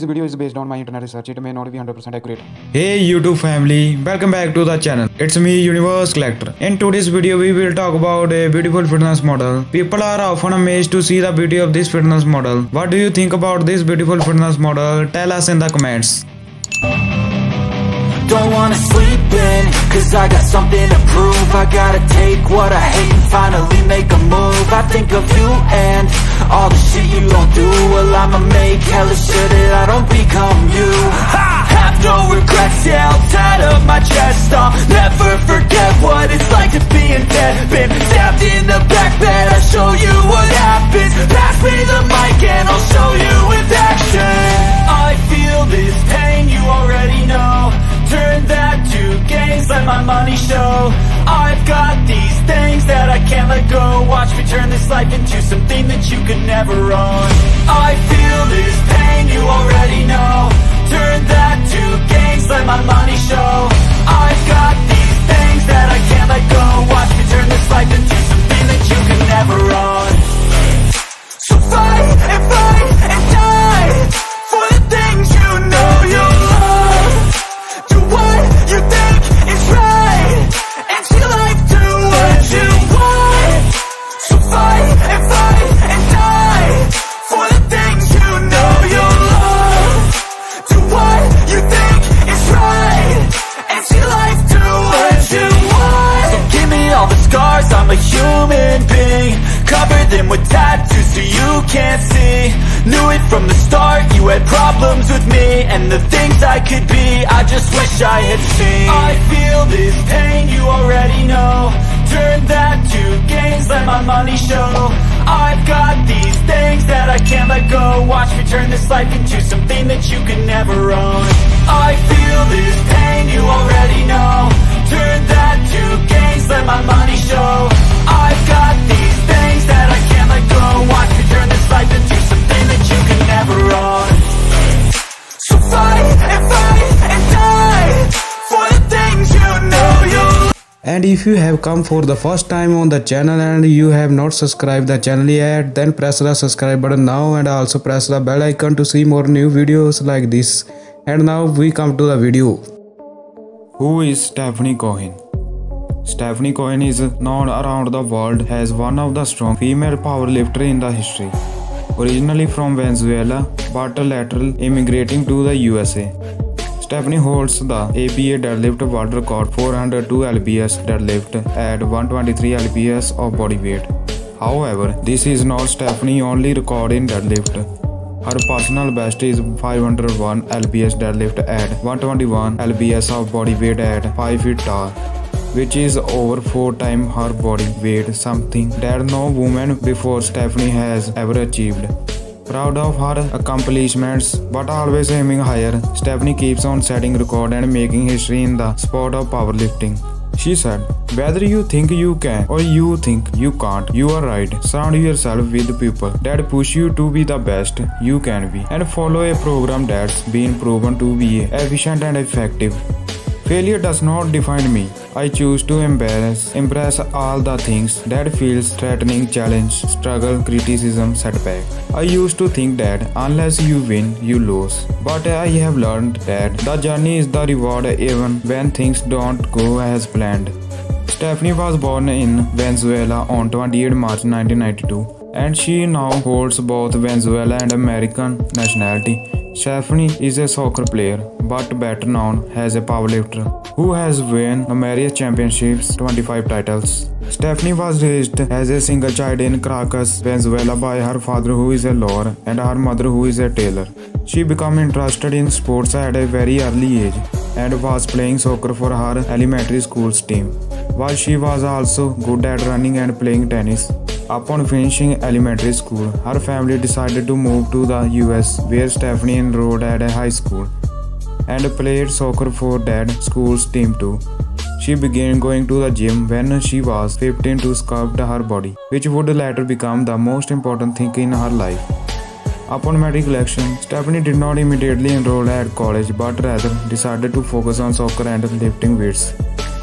video is based on my internet research. It may not be 100% accurate. Hey YouTube family, welcome back to the channel. It's me, Univerze Collector. In today's video, we will talk about a beautiful fitness model. People are often amazed to see the beauty of this fitness model. What do you think about this beautiful fitness model? Tell us in the comments. Don't wanna sleep in, cause I got something to prove. I gotta take what I hate and finally make a move. I think of you and all the shit you don't do. Well, I'ma make hella sure that I don't become you. I have no regrets, yeah, I'll tie up my chest. I'll never forget what it's like to be in debt. Been stabbed in the back bed, I'll show you what happens. Pass me the mic and I'll show you with action. I feel this pain, you already know. Turn that to gains, let my money show. I've got these things that I can't let go. Watch me turn this life into something that you could never own. I feel this pain, you already know. Turn that to gains, let my money show. I've got these things that I can't let go. Watch me turn this life into something that you could never own. So fight and die for the things you know you love. Do what you think is right, and see life do what you want. So fight and die for the things you know you love. Do what you think is right, and see life do what you want. So give me all the scars, I'm a human being. Cover them with tattoos so you can't see. Knew it from the start, you had problems with me and the things I could be, I just wish I had seen. I feel this pain, you already know. Turn that to gains, let my money show. I've got these things that I can't let go. Watch me turn this life into something that you could never own. I feel this pain, you already know. Turn that to gains, let my money show. I've got these things that I can't let go. Watch me turn this life into something that you can never own. So fight and die for the things you know you love. And if you have come for the first time on the channel and you have not subscribed the channel yet, then press the subscribe button now and also press the bell icon to see more new videos like this. And now we come to the video. Who is Stefi Cohen? Stefi Cohen is known around the world as one of the strong female powerlifters in the history. Originally from Venezuela, but later immigrating to the USA. Stefi holds the APA deadlift world record 402 lbs deadlift at 123 lbs of body weight. However, this is not Stefi's only record in deadlift. Her personal best is 501 lbs deadlift at 121 lbs of body weight at 5 feet tall, which is over 4 times her body weight, something that no woman before Stefi has ever achieved. Proud of her accomplishments, but always aiming higher, Stefi keeps on setting records and making history in the sport of powerlifting. She said, "Whether you think you can or you think you can't, you are right. Surround yourself with people that push you to be the best you can be, and follow a program that's been proven to be efficient and effective. Failure does not define me. I choose to embrace all the things that feels threatening, challenge, struggle, criticism, setback. I used to think that unless you win, you lose. But I have learned that the journey is the reward even when things don't go as planned." Stefi was born in Venezuela on 28 March 1992, and she now holds both Venezuelan and American nationality. Stefi is a soccer player, but better known as a powerlifter, who has won numerous championships, 25 titles. Stefi was raised as a single child in Caracas, Venezuela by her father who is a lawyer and her mother who is a tailor. She became interested in sports at a very early age and was playing soccer for her elementary school's team, while she was also good at running and playing tennis. Upon finishing elementary school, her family decided to move to the US, where Stefi enrolled at a high school and played soccer for that school's team too. She began going to the gym when she was 15 to sculpt her body, which would later become the most important thing in her life. Upon matriculation, Stephanie did not immediately enroll at college but rather decided to focus on soccer and lifting weights.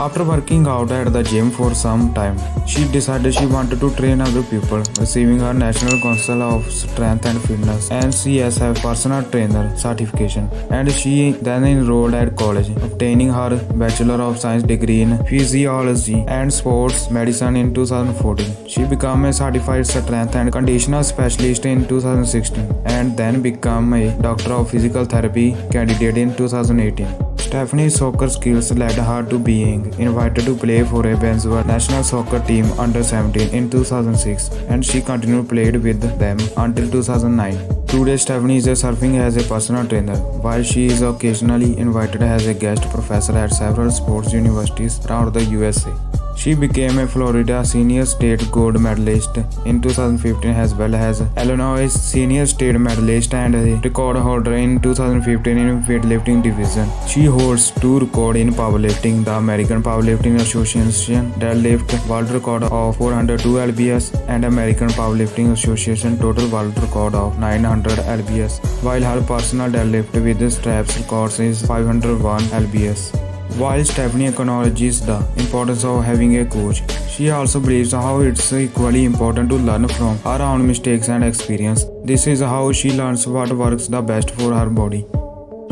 After working out at the gym for some time, she decided she wanted to train other people, receiving her National Council of Strength and Fitness (NCSF) personal trainer certification. And she then enrolled at college, obtaining her Bachelor of Science degree in Physiology and Sports Medicine in 2014. She became a certified strength and conditioner specialist in 2016 and then became a Doctor of Physical Therapy candidate in 2018. Stephanie's soccer skills led her to being invited to play for a Venezuela national soccer team under 17 in 2006, and she continued played with them until 2009. Today, Stephanie is serving as a personal trainer, while she is occasionally invited as a guest professor at several sports universities around the USA. She became a Florida Senior State Gold Medalist in 2015 as well as Illinois Senior State Medalist and a record holder in 2015 in weightlifting division. She holds 2 records in powerlifting: the American Powerlifting Association deadlift world record of 402 lbs and American Powerlifting Association total world record of 900 lbs, while her personal deadlift with straps records is 501 lbs. While Stephanie acknowledges the importance of having a coach, she also believes how it's equally important to learn from her own mistakes and experience. This is how she learns what works the best for her body.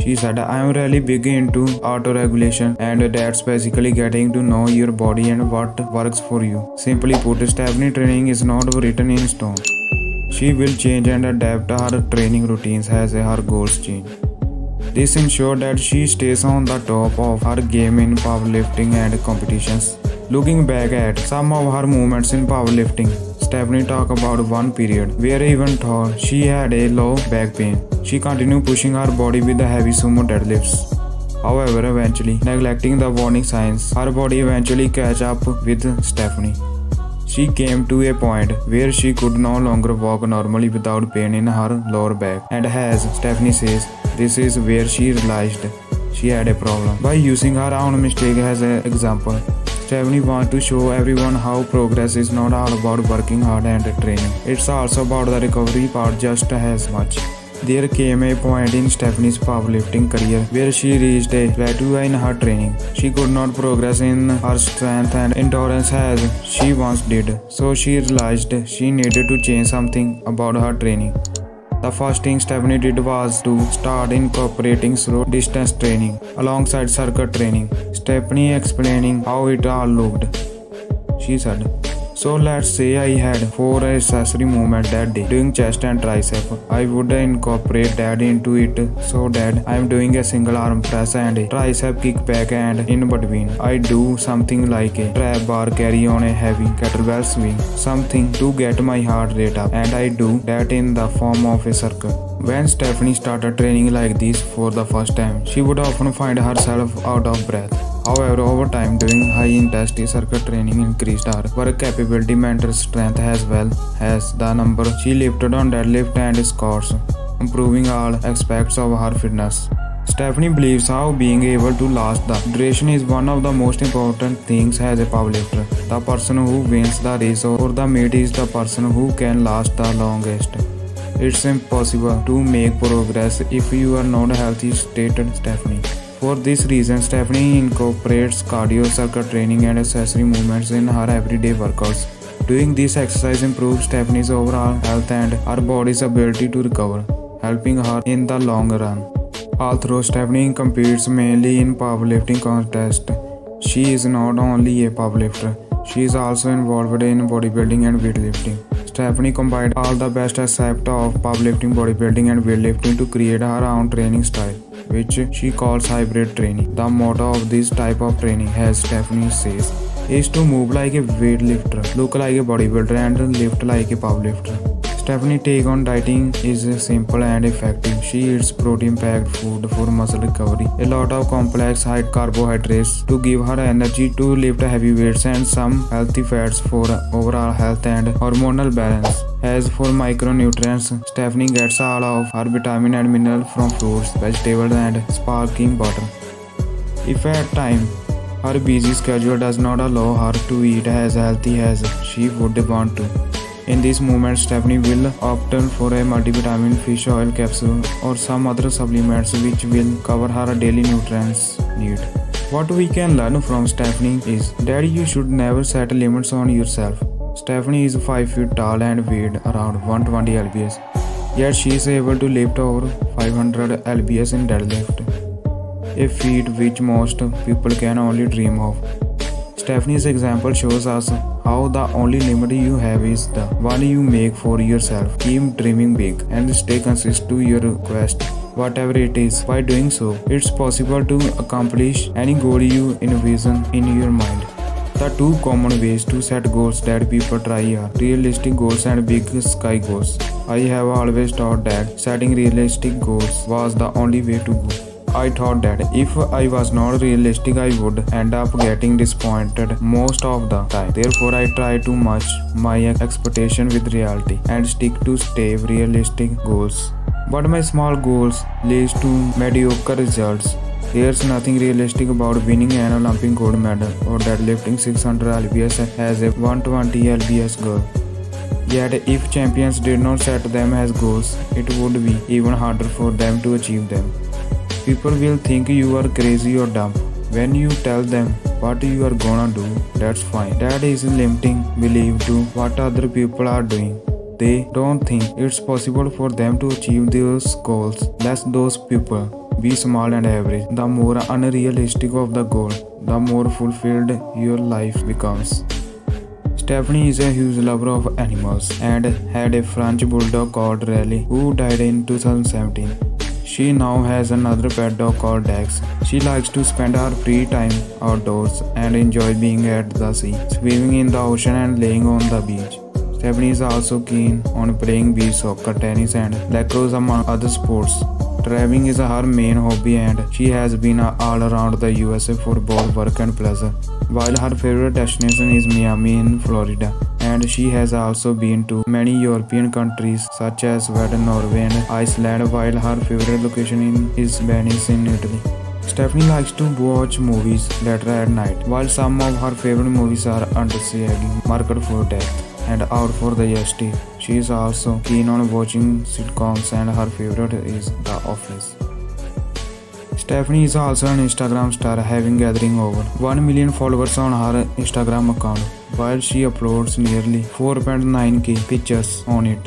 She said, "I am really big into auto-regulation, and that's basically getting to know your body and what works for you." Simply put, Stephanie training is not written in stone. She will change and adapt her training routines as her goals change. This ensures that she stays on the top of her game in powerlifting and competitions. Looking back at some of her movements in powerlifting, Stephanie talked about one period where even though she had a low back pain, she continued pushing her body with the heavy sumo deadlifts. However, eventually neglecting the warning signs, her body eventually catch up with Stephanie. She came to a point where she could no longer walk normally without pain in her lower back, and as Stephanie says, this is where she realized she had a problem. By using her own mistake as an example, Stephanie wants to show everyone how progress is not all about working hard and training. It's also about the recovery part just as much. There came a point in Stephanie's powerlifting career where she reached a plateau in her training. She could not progress in her strength and endurance as she once did, so she realized she needed to change something about her training. The first thing Stephanie did was to start incorporating slow distance training alongside circuit training. Stephanie explaining how it all looked. She said, "So let's say I had 4 accessory movements that day, doing chest and tricep. I would incorporate that into it so that I'm doing a single arm press and a tricep kickback, and in between I do something like a trap bar carry on a heavy kettlebell swing, something to get my heart rate up, and I do that in the form of a circle." When Stephanie started training like this for the first time, she would often find herself out of breath. However, over time, doing high-intensity circuit training increased her work capability, mental strength, as well as the number she lifted on deadlift and squats, improving all aspects of her fitness. Stephanie believes how being able to last the duration is one of the most important things as a powerlifter. The person who wins the race or the meet is the person who can last the longest. It's impossible to make progress if you are not healthy, stated Stephanie. For this reason, Stephanie incorporates cardio, circuit training, and accessory movements in her everyday workouts. Doing this exercise improves Stephanie's overall health and her body's ability to recover, helping her in the long run. Although Stephanie competes mainly in powerlifting contests, she is not only a powerlifter, she is also involved in bodybuilding and weightlifting. Stephanie combined all the best aspects of powerlifting, bodybuilding, and weightlifting to create her own training style, which she calls hybrid training. The motto of this type of training, as Stephanie says, is to move like a weightlifter, look like a bodybuilder, and lift like a powerlifter. Stephanie's take on dieting is simple and effective. She eats protein-packed food for muscle recovery, a lot of complex high carbohydrates to give her energy to lift heavy weights, and some healthy fats for overall health and hormonal balance. As for micronutrients, Stephanie gets all of her vitamin and mineral from fruits, vegetables, and sparkling water. If at time her busy schedule does not allow her to eat as healthy as she would want to, In this moment, Stephanie will opt for a multivitamin fish oil capsule or some other supplements which will cover her daily nutrients need. What we can learn from Stephanie is that you should never set limits on yourself. Stephanie is 5 feet tall and weighed around 120 lbs, yet she is able to lift over 500 lbs in deadlift, a feat which most people can only dream of. Stephanie's example shows us how the only limit you have is the one you make for yourself. Keep dreaming big and stay consistent to your quest, whatever it is. By doing so, it's possible to accomplish any goal you envision in your mind. The two common ways to set goals that people try are realistic goals and big sky goals. I have always thought that setting realistic goals was the only way to go. I thought that if I was not realistic, I would end up getting disappointed most of the time. Therefore, I try to match my expectation with reality and stick to stay realistic goals. But my small goals lead to mediocre results. There's nothing realistic about winning an Olympic gold medal or deadlifting 600 lbs as a 120 lbs girl. Yet, if champions did not set them as goals, it would be even harder for them to achieve them. People will think you are crazy or dumb. When you tell them what you are gonna do, that's fine. That is limiting belief to what other people are doing. They don't think it's possible for them to achieve those goals. Let those people be small and average. The more unrealistic of the goal, the more fulfilled your life becomes. Stephanie is a huge lover of animals and had a French bulldog called Raleigh who died in 2017. She now has another pet dog called Dax. She likes to spend her free time outdoors and enjoy being at the sea, swimming in the ocean and laying on the beach. Stephanie is also keen on playing beach soccer, tennis and lacrosse among other sports. Traveling is her main hobby and she has been all around the USA for both work and pleasure. While her favorite destination is Miami in Florida, and she has also been to many European countries such as Sweden, Norway and Iceland, while her favorite location is Venice in Italy. Stephanie likes to watch movies later at night. While some of her favorite movies are Understanding, Market for Death and Out for the Yesterday, she is also keen on watching sitcoms and her favorite is The Office. Stephanie is also an Instagram star, having gathering over 1 million followers on her Instagram account, while she uploads nearly 4.9k pictures on it,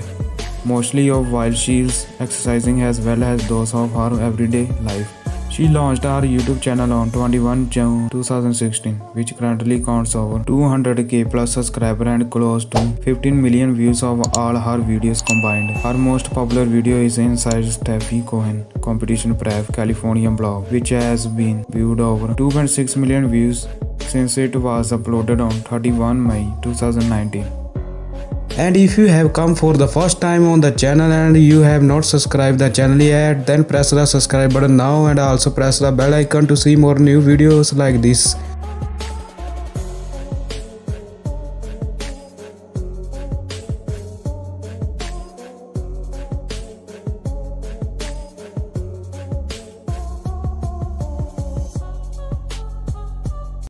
mostly of while she is exercising as well as those of her everyday life. She launched her YouTube channel on 21 June 2016, which currently counts over 200k plus subscribers and close to 15 million views of all her videos combined. Her most popular video is Inside Stefi Cohen Competition Prep California blog, which has been viewed over 2.6 million views since it was uploaded on 31 May 2019. And if you have come for the first time on the channel and you have not subscribed the channel yet, then press the subscribe button now and also press the bell icon to see more new videos like this.